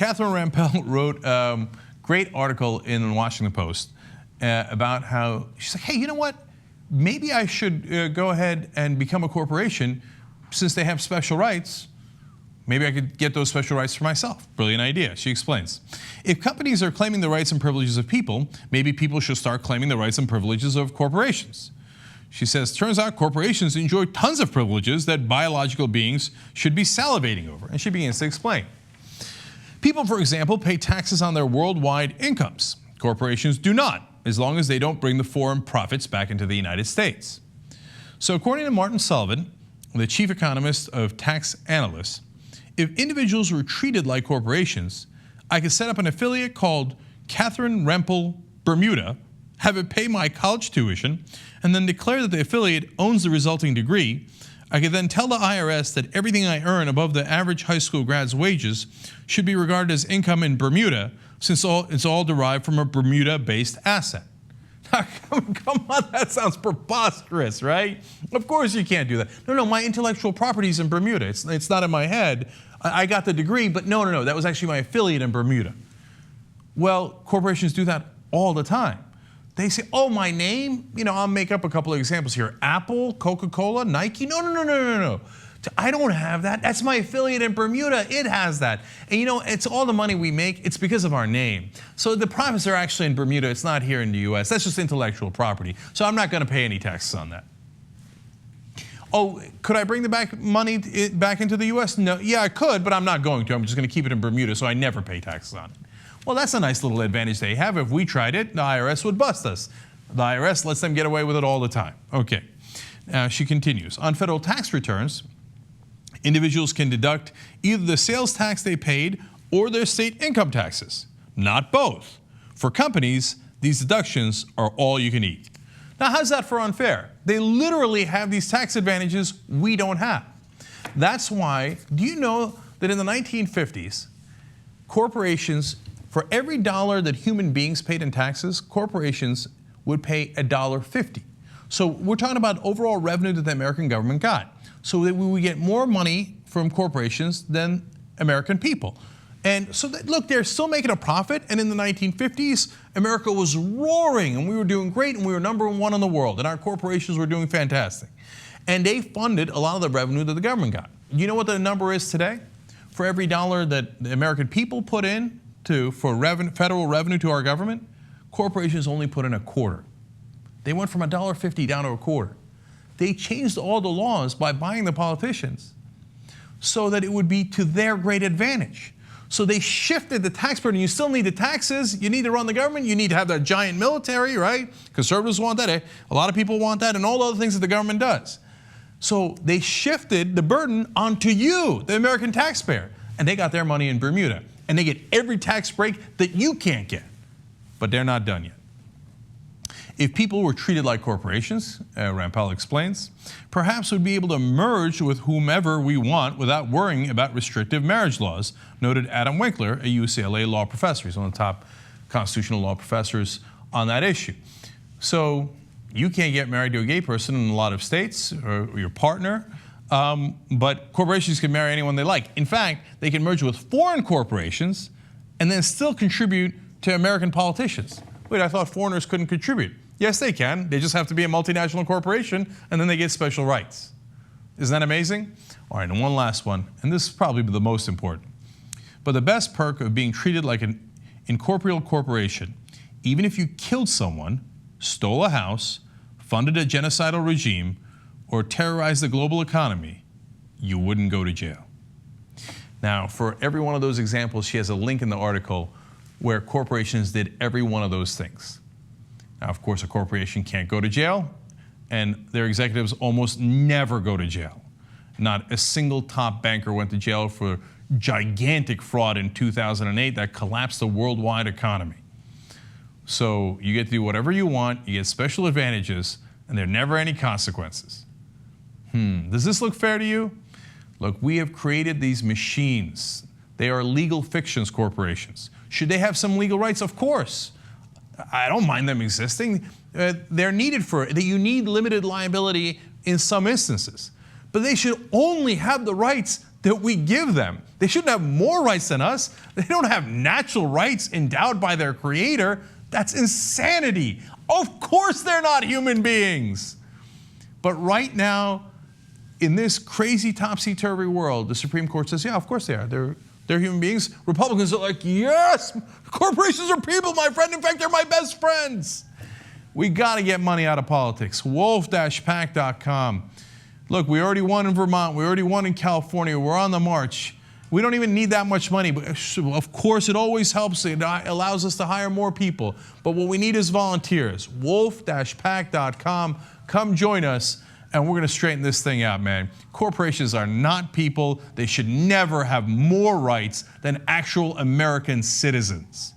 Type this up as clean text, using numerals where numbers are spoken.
Catherine Rampell wrote a great article in the Washington Post about how she's like, hey, you know what? Maybe I should go ahead and become a corporation since they have special rights. Maybe I could get those special rights for myself. Brilliant idea. She explains. If companies are claiming the rights and privileges of people, maybe people should start claiming the rights and privileges of corporations. She says, turns out corporations enjoy tons of privileges that biological beings should be salivating over. And she begins to explain. People, for example, pay taxes on their worldwide incomes. Corporations do not, as long as they don't bring the foreign profits back into the United States. So according to Martin Sullivan, the chief economist of tax analysts, if individuals were treated like corporations, I could set up an affiliate called Catherine Rampell Bermuda, have it pay my college tuition, and then declare that the affiliate owns the resulting degree. I could then tell the IRS that everything I earn above the average high school grad's wages should be regarded as income in Bermuda, since it's all derived from a Bermuda-based asset. Come on, that sounds preposterous, right? Of course you can't do that. No, my intellectual property is in Bermuda. It's not in my head. I got the degree, but no, that was actually my affiliate in Bermuda. Well, corporations do that all the time. They say, oh, my name? I'll make up a couple of examples here. Apple, Coca-Cola, Nike? No. I don't have that. That's my affiliate in Bermuda. It has that. And it's all the money we make. It's because of our name. So the profits are actually in Bermuda. It's not here in the US. That's just intellectual property. So I'm not going to pay any taxes on that. Oh, could I bring the money back into the US? No. Yeah, I could, but I'm not going to. I'm just going to keep it in Bermuda so I never pay taxes on it. Well, that's a nice little advantage they have. If we tried it, the IRS would bust us. The IRS lets them get away with it all the time. Okay. She continues. On federal tax returns, individuals can deduct either the sales tax they paid or their state income taxes, not both. For companies, these deductions are all you can eat. Now, how's that for unfair? They literally have these tax advantages we don't have. That's why, do you know that in the 1950s, corporations, for every dollar that human beings paid in taxes, corporations would pay $1.50. So we're talking about overall revenue that the American government got. So that we would get more money from corporations than American people. And so look, they're still making a profit. And in the 1950s, America was roaring and we were doing great and we were #1 in the world and our corporations were doing fantastic. And they funded a lot of the revenue that the government got. You know what the number is today? For every dollar that the American people put in for federal revenue to our government, corporations only put in a quarter. They went from $1.50 down to a quarter. They changed all the laws by buying the politicians so that it would be to their great advantage. So they shifted the tax burden. You still need the taxes. You need to run the government. You need to have that giant military, right? Conservatives want that. A lot of people want that and all the other things that the government does. So they shifted the burden onto you, the American taxpayer. And they got their money in Bermuda. And they get every tax break that you can't get. But they're not done yet. If people were treated like corporations, Rampell explains, perhaps we'd be able to merge with whomever we want without worrying about restrictive marriage laws, noted Adam Winkler, a UCLA law professor. He's one of the top constitutional law professors on that issue. So you can't get married to a gay person in a lot of states, or your partner, but corporations can marry anyone they like. In fact, they can merge with foreign corporations and then still contribute to American politicians. Wait, I thought foreigners couldn't contribute. Yes, they can. They just have to be a multinational corporation, and then they get special rights. Isn't that amazing? All right, and one last one, and this is probably the most important. But the best perk of being treated like an incorporeal corporation, even if you killed someone, stole a house, funded a genocidal regime, or terrorized the global economy, you wouldn't go to jail. Now, for every one of those examples, she has a link in the article where corporations did every one of those things. Now, of course, a corporation can't go to jail, and their executives almost never go to jail. Not a single top banker went to jail for gigantic fraud in 2008 that collapsed the worldwide economy. So you get to do whatever you want, you get special advantages, and there are never any consequences. Does this look fair to you? Look, we have created these machines. They are legal fictions corporations. Should they have some legal rights? Of course. I don't mind them existing. They're needed for it. You need limited liability in some instances. But they should only have the rights that we give them. They shouldn't have more rights than us. They don't have natural rights endowed by their creator. That's insanity. Of course they're not human beings. But right now, in this crazy topsy-turvy world, the Supreme Court says, yeah, of course they are. They're human beings. Republicans are like, yes, corporations are people, my friend. In fact, they're my best friends. We got to get money out of politics. Wolf-pac.com. Look, we already won in Vermont. We already won in California. We're on the march. We don't even need that much money. But of course, it always helps. It allows us to hire more people. But what we need is volunteers. Wolf-pac.com. Come join us, and we're going to straighten this thing out, man. Corporations are not people. They should never have more rights than actual American citizens.